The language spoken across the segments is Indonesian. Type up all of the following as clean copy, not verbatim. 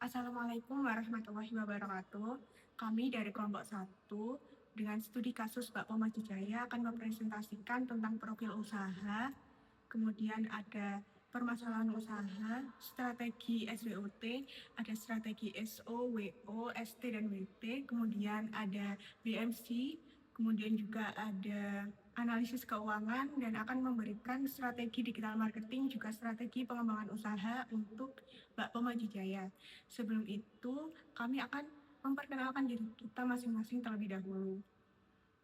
Assalamualaikum warahmatullahi wabarakatuh. Kami dari kelompok 1 dengan studi kasus Bakpom Maju Jaya akan mempresentasikan tentang profil usaha, kemudian ada permasalahan usaha, strategi SWOT, ada strategi SO, WO, ST, dan WT, kemudian ada BMC, kemudian juga ada analisis keuangan, dan akan memberikan strategi digital marketing, juga strategi pengembangan usaha untuk Bakpom Maju Jaya. Sebelum itu, kami akan memperkenalkan diri kita masing-masing terlebih dahulu.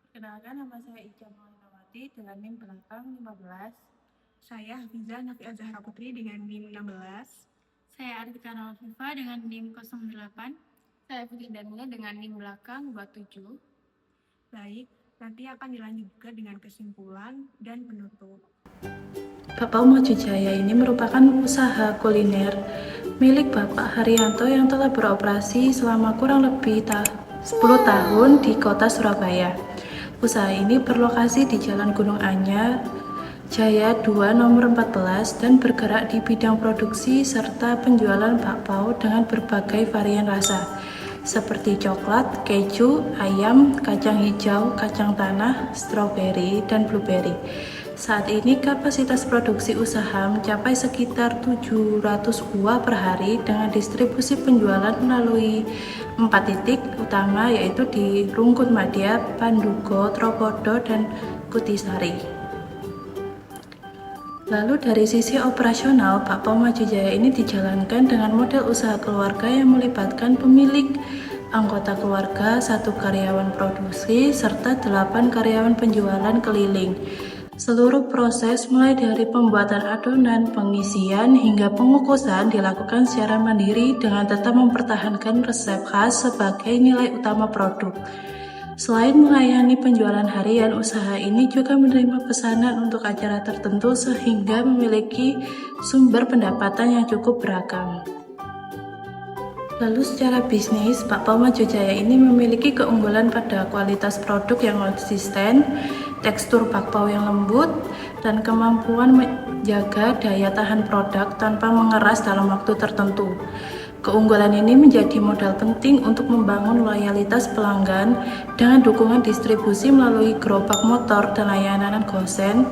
Perkenalkan, nama saya Ica Maulawati dengan NIM belakang 15. Saya Hafizah Nafi'ah Zahra Putri dengan NIM 16. Saya Artika Nalfifa dengan NIM 08. Saya Putri Danila dengan NIM belakang 27. Baik, nanti akan dilanjut juga dengan kesimpulan dan penutup. Bakpom Maju Jaya ini merupakan usaha kuliner milik Bapak Haryanto yang telah beroperasi selama kurang lebih 10 tahun di kota Surabaya. Usaha ini berlokasi di Jalan Gunung Anyar, Jaya 2 nomor 14 dan bergerak di bidang produksi serta penjualan bakpao dengan berbagai varian rasa seperti coklat, keju, ayam, kacang hijau, kacang tanah, stroberi, dan blueberry. Saat ini kapasitas produksi usaha mencapai sekitar 700 buah per hari dengan distribusi penjualan melalui 4 titik utama yaitu di Rungkut Madya, Pandugo, Tropodo, dan Kutisari. Lalu dari sisi operasional, Bakpom Maju Jaya ini dijalankan dengan model usaha keluarga yang melibatkan pemilik, anggota keluarga, 1 karyawan produksi, serta 8 karyawan penjualan keliling. Seluruh proses mulai dari pembuatan adonan, pengisian, hingga pengukusan dilakukan secara mandiri dengan tetap mempertahankan resep khas sebagai nilai utama produk. Selain melayani penjualan harian, usaha ini juga menerima pesanan untuk acara tertentu sehingga memiliki sumber pendapatan yang cukup beragam. Lalu secara bisnis, Bakpom Maju Jaya ini memiliki keunggulan pada kualitas produk yang konsisten, tekstur bakpao yang lembut, dan kemampuan menjaga daya tahan produk tanpa mengeras dalam waktu tertentu. Keunggulan ini menjadi modal penting untuk membangun loyalitas pelanggan dengan dukungan distribusi melalui gerobak motor dan layanan gosen.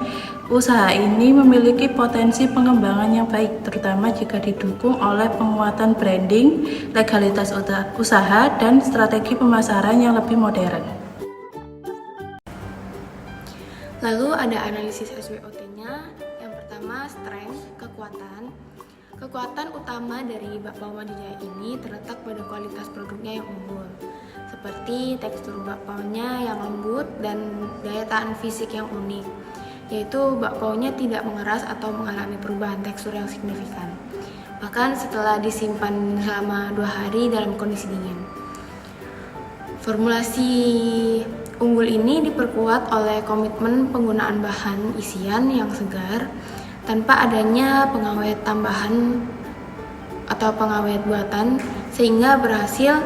Usaha ini memiliki potensi pengembangan yang baik, terutama jika didukung oleh penguatan branding, legalitas usaha, dan strategi pemasaran yang lebih modern. Lalu ada analisis SWOT-nya. Yang pertama, strength, kekuatan. Kekuatan utama dari Bakpom Maju Jaya ini terletak pada kualitas produknya yang unggul, seperti tekstur bakpaonya yang lembut dan daya tahan fisik yang unik, yaitu bakpaonya tidak mengeras atau mengalami perubahan tekstur yang signifikan, bahkan setelah disimpan selama 2 hari dalam kondisi dingin. Formulasi unggul ini diperkuat oleh komitmen penggunaan bahan isian yang segar tanpa adanya pengawet tambahan atau pengawet buatan, sehingga berhasil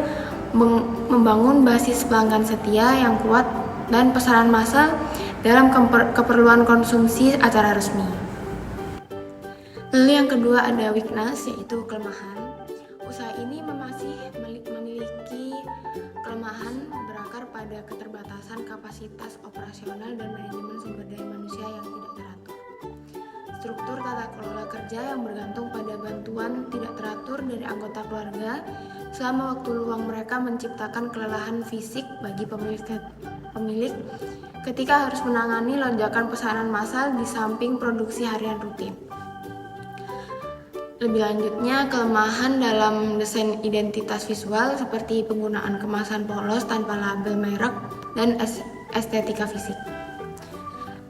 membangun basis pelanggan setia yang kuat dan pesanan massal dalam keperluan konsumsi acara resmi. Lalu yang kedua ada weakness, yaitu kelemahan. Usaha ini masih memiliki kelemahan berakar pada keterbatasan kapasitas operasional dan manajemen sumber daya manusia yang tidak teratur. Struktur tata kelola kerja yang bergantung pada bantuan tidak teratur dari anggota keluarga selama waktu luang mereka menciptakan kelelahan fisik bagi pemilik ketika harus menangani lonjakan pesanan massal di samping produksi harian rutin. Lebih lanjutnya, kelemahan dalam desain identitas visual seperti penggunaan kemasan polos tanpa label merek dan estetika fisik.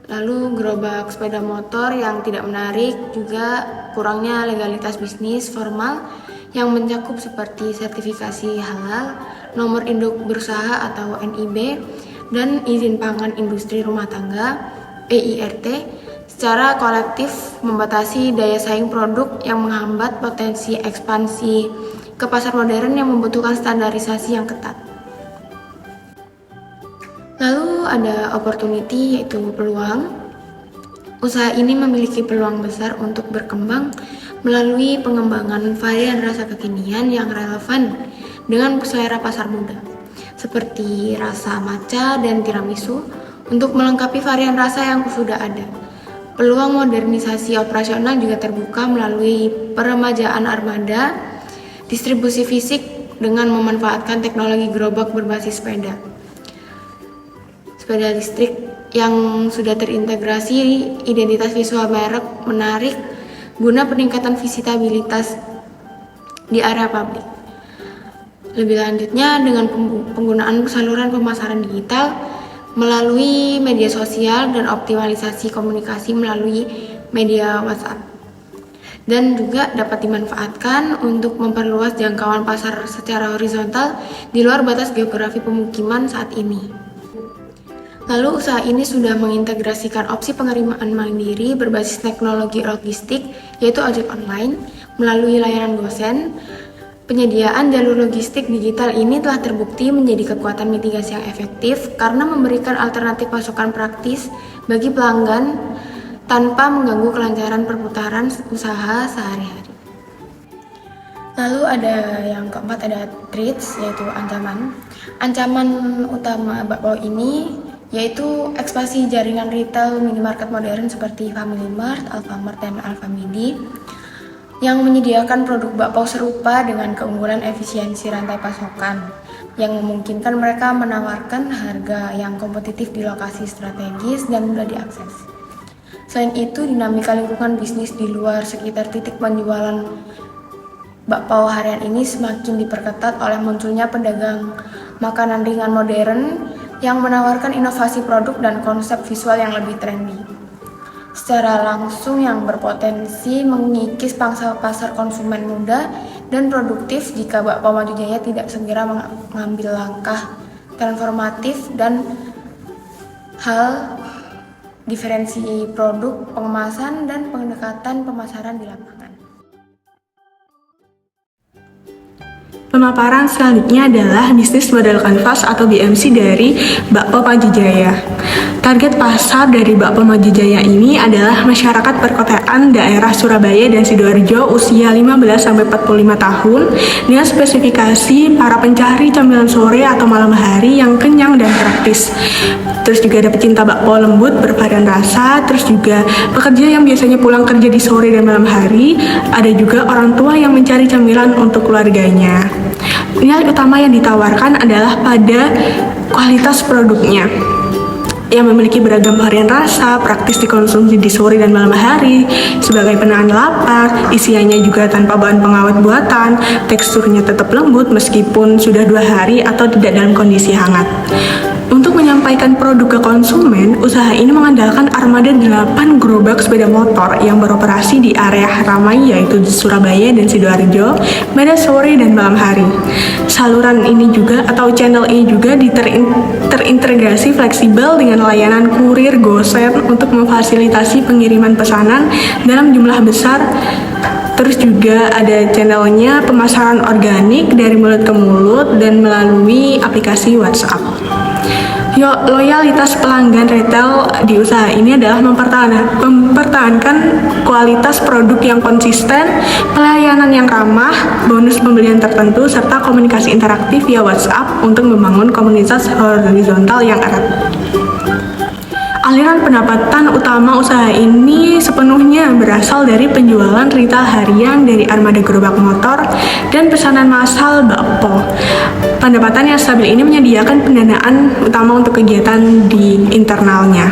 Lalu gerobak sepeda motor yang tidak menarik, juga kurangnya legalitas bisnis formal yang mencakup seperti sertifikasi halal, nomor induk berusaha atau NIB, dan izin pangan industri rumah tangga (EIRT), secara kolektif membatasi daya saing produk yang menghambat potensi ekspansi ke pasar modern yang membutuhkan standarisasi yang ketat. Lalu ada opportunity, yaitu peluang. Usaha ini memiliki peluang besar untuk berkembang melalui pengembangan varian rasa kekinian yang relevan dengan selera pasar muda, seperti rasa matcha dan tiramisu untuk melengkapi varian rasa yang sudah ada. Peluang modernisasi operasional juga terbuka melalui peremajaan armada, distribusi fisik dengan memanfaatkan teknologi gerobak berbasis sepeda listrik yang sudah terintegrasi identitas visual merek menarik guna peningkatan visitabilitas di area publik. Lebih lanjutnya dengan penggunaan saluran pemasaran digital melalui media sosial dan optimalisasi komunikasi melalui media WhatsApp. Dan juga dapat dimanfaatkan untuk memperluas jangkauan pasar secara horizontal di luar batas geografi pemukiman saat ini. Lalu usaha ini sudah mengintegrasikan opsi pengiriman mandiri berbasis teknologi logistik, yaitu ojek online, melalui layanan GoSend. Penyediaan jalur logistik digital ini telah terbukti menjadi kekuatan mitigasi yang efektif karena memberikan alternatif pasokan praktis bagi pelanggan tanpa mengganggu kelancaran perputaran usaha sehari-hari. Lalu ada yang keempat, ada threats, yaitu ancaman. Ancaman utama bakpao ini yaitu ekspansi jaringan retail minimarket modern seperti Family Mart, Alfamart, dan Alfamidi yang menyediakan produk bakpao serupa dengan keunggulan efisiensi rantai pasokan yang memungkinkan mereka menawarkan harga yang kompetitif di lokasi strategis dan mudah diakses. Selain itu, dinamika lingkungan bisnis di luar sekitar titik penjualan bakpao harian ini semakin diperketat oleh munculnya pedagang makanan ringan modern yang menawarkan inovasi produk dan konsep visual yang lebih trendy. Secara langsung yang berpotensi mengikis pangsa pasar konsumen muda dan produktif jika Bakpao Maju Jaya tidak segera mengambil langkah transformatif dan hal diferensi produk, pengemasan, dan pendekatan pemasaran di lapangan. Pemaparan selanjutnya adalah bisnis model kanvas atau BMC dari Bakpao Maju Jaya. Target pasar dari Bakpao Maju Jaya ini adalah masyarakat perkotaan daerah Surabaya dan Sidoarjo usia 15-45 tahun dengan spesifikasi para pencari camilan sore atau malam hari yang kenyang dan praktis. Terus juga ada pecinta bakpao lembut bervarian rasa, terus juga pekerja yang biasanya pulang kerja di sore dan malam hari, ada juga orang tua yang mencari camilan untuk keluarganya. Nilai utama yang ditawarkan adalah pada kualitas produknya yang memiliki beragam varian rasa, praktis dikonsumsi di sore dan malam hari, sebagai penahan lapar, isiannya juga tanpa bahan pengawet buatan, teksturnya tetap lembut meskipun sudah 2 hari atau tidak dalam kondisi hangat. Untuk menyampaikan produk ke konsumen, usaha ini mengandalkan armada 8 gerobak sepeda motor yang beroperasi di area ramai yaitu di Surabaya dan Sidoarjo pada sore dan malam hari. Saluran ini juga atau channel ini juga terintegrasi fleksibel dengan layanan kurir GoSend untuk memfasilitasi pengiriman pesanan dalam jumlah besar. Terus juga ada channelnya pemasaran organik dari mulut ke mulut dan melalui aplikasi WhatsApp. Loyalitas pelanggan retail di usaha ini adalah mempertahankan kualitas produk yang konsisten, pelayanan yang ramah, bonus pembelian tertentu, serta komunikasi interaktif via WhatsApp untuk membangun komunitas horizontal yang erat. Aliran pendapatan utama usaha ini sepenuhnya berasal dari penjualan retail harian dari armada gerobak motor dan pesanan massal bakpao. Pendapatan yang stabil ini menyediakan pendanaan utama untuk kegiatan di internalnya.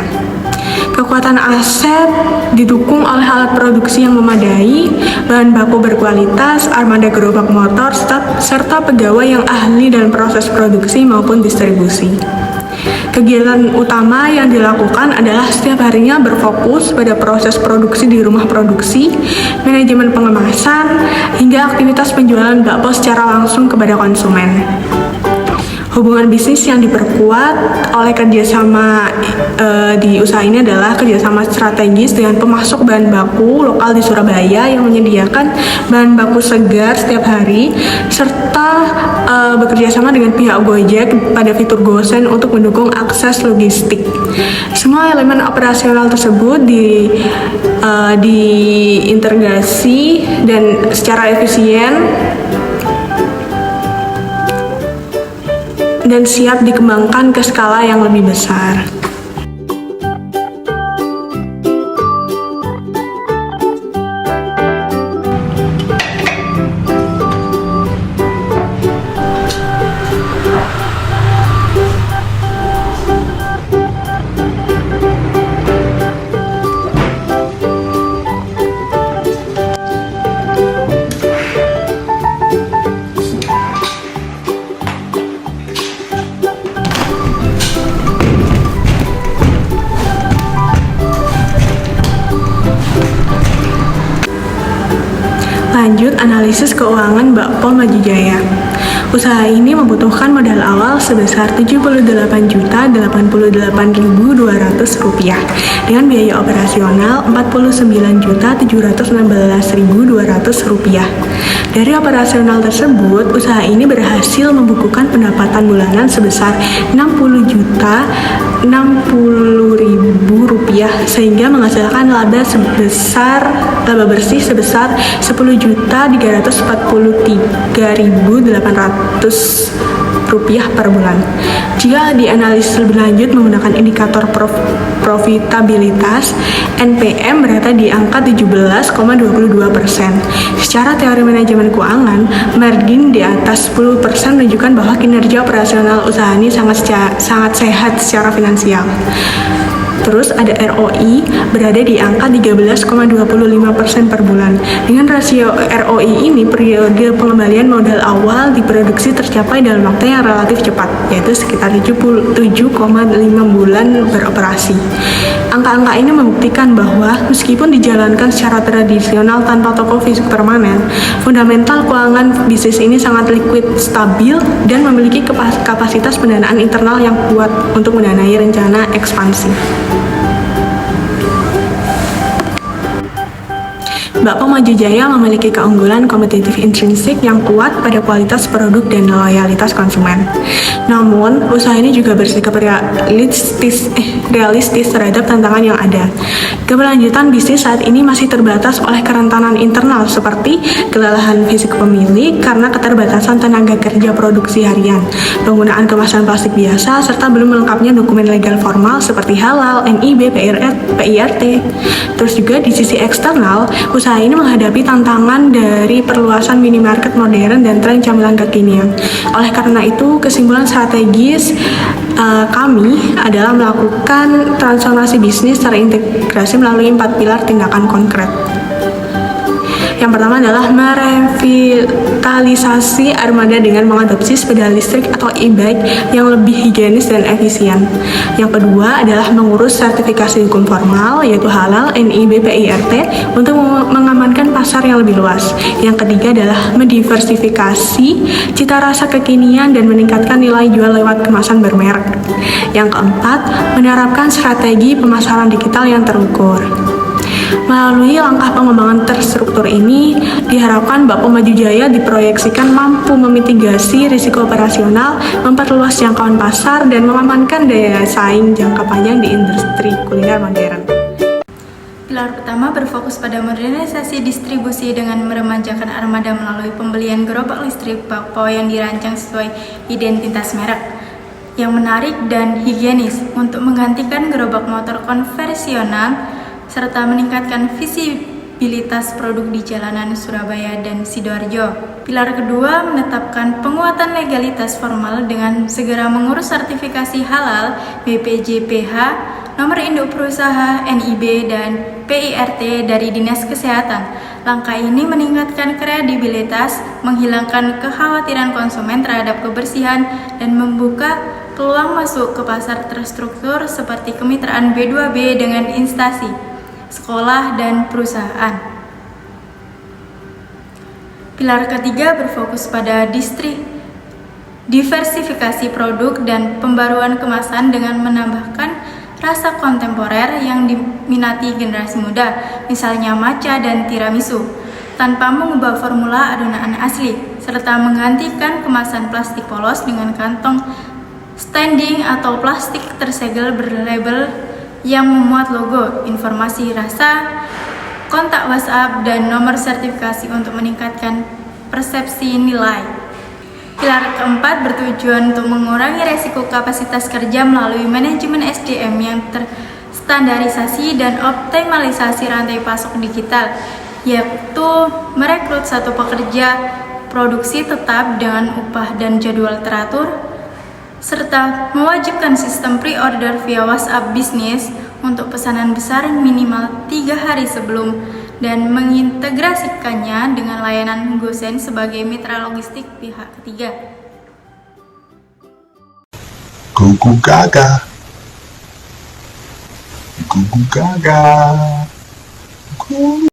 Kekuatan aset didukung oleh alat produksi yang memadai, bahan baku berkualitas, armada gerobak motor, serta pegawai yang ahli dalam proses produksi maupun distribusi. Kegiatan utama yang dilakukan adalah setiap harinya berfokus pada proses produksi di rumah produksi, manajemen pengemasan, hingga aktivitas penjualan bakpao secara langsung kepada konsumen. Hubungan bisnis yang diperkuat oleh kerjasama di usaha ini adalah kerjasama strategis dengan pemasok bahan baku lokal di Surabaya yang menyediakan bahan baku segar setiap hari, serta bekerja sama dengan pihak Gojek pada fitur GoSend untuk mendukung akses logistik. Semua elemen operasional tersebut diintegrasi dan secara efisien dan siap dikembangkan ke skala yang lebih besar. Lanjut, analisis keuangan Bakpol Maju Jaya. Usaha ini membutuhkan modal awal sebesar Rp78.088.200 dengan biaya operasional Rp49.716.200. Dari operasional tersebut, usaha ini berhasil membukukan pendapatan bulanan sebesar Rp60.060.000 sehingga menghasilkan laba bersih sebesar Rp10.343.800 per bulan. Jika dianalisis lebih lanjut menggunakan indikator profitabilitas, NPM berada di angka 17,22%. Secara teori manajemen keuangan, margin di atas 10% menunjukkan bahwa kinerja operasional usaha ini sangat sehat secara finansial. Terus ada ROI berada di angka 13,25% per bulan. Dengan rasio ROI ini, periode pengembalian modal awal diproduksi tercapai dalam waktu yang relatif cepat, yaitu sekitar 7,5 bulan beroperasi. Angka-angka ini membuktikan bahwa meskipun dijalankan secara tradisional tanpa toko fisik permanen, fundamental keuangan bisnis ini sangat liquid, stabil, dan memiliki kapasitas pendanaan internal yang kuat untuk mendanai rencana ekspansi. Bakpol Maju Jaya memiliki keunggulan kompetitif intrinsik yang kuat pada kualitas produk dan loyalitas konsumen. Namun, usaha ini juga bersikap realistis terhadap tantangan yang ada. Keberlanjutan bisnis saat ini masih terbatas oleh kerentanan internal seperti kelelahan fisik pemilik karena keterbatasan tenaga kerja produksi harian, penggunaan kemasan plastik biasa, serta belum melengkapnya dokumen legal formal seperti halal, NIB, PIRT. Terus juga di sisi eksternal, usaha ini menghadapi tantangan dari perluasan minimarket modern dan tren camilan kekinian. Oleh karena itu, kesimpulan strategis kami adalah melakukan transformasi bisnis terintegrasi melalui 4 pilar tindakan konkret. Yang pertama adalah merevitalisasi armada dengan mengadopsi sepeda listrik atau e-bike yang lebih higienis dan efisien. Yang kedua adalah mengurus sertifikasi hukum formal, yaitu halal, NIB, PIRT, untuk mengamankan pasar yang lebih luas. Yang ketiga adalah mendiversifikasi cita rasa kekinian dan meningkatkan nilai jual lewat kemasan bermerek. Yang keempat, menerapkan strategi pemasaran digital yang terukur. Melalui langkah pengembangan terstruktur ini, diharapkan Bakpol Maju Jaya diproyeksikan mampu memitigasi risiko operasional, memperluas jangkauan pasar, dan mengamankan daya saing jangka panjang di industri kuliner modern. Pilar pertama berfokus pada modernisasi distribusi dengan meremajakan armada melalui pembelian gerobak listrik Bakpol yang dirancang sesuai identitas merek yang menarik dan higienis untuk menggantikan gerobak motor konvensional serta meningkatkan visibilitas produk di jalanan Surabaya dan Sidoarjo. Pilar kedua menetapkan penguatan legalitas formal dengan segera mengurus sertifikasi halal, BPJPH, nomor induk perusahaan, NIB, dan PIRT dari Dinas Kesehatan. Langkah ini meningkatkan kredibilitas, menghilangkan kekhawatiran konsumen terhadap kebersihan, dan membuka peluang masuk ke pasar terstruktur seperti kemitraan B2B dengan instansi, sekolah, dan perusahaan. Pilar ketiga berfokus pada diversifikasi produk dan pembaruan kemasan dengan menambahkan rasa kontemporer yang diminati generasi muda, misalnya matcha dan tiramisu, tanpa mengubah formula adonan asli, serta menggantikan kemasan plastik polos dengan kantong standing atau plastik tersegel berlabel yang memuat logo, informasi rasa, kontak WhatsApp, dan nomor sertifikasi untuk meningkatkan persepsi nilai. Pilar keempat bertujuan untuk mengurangi resiko kapasitas kerja melalui manajemen SDM yang terstandarisasi dan optimalisasi rantai pasok digital, yaitu merekrut satu pekerja produksi tetap dengan upah dan jadwal teratur, serta mewajibkan sistem pre-order via WhatsApp bisnis untuk pesanan besar minimal 3 hari sebelum dan mengintegrasikannya dengan layanan GoSend sebagai mitra logistik pihak ketiga. Gugu gaga. Gugu gaga.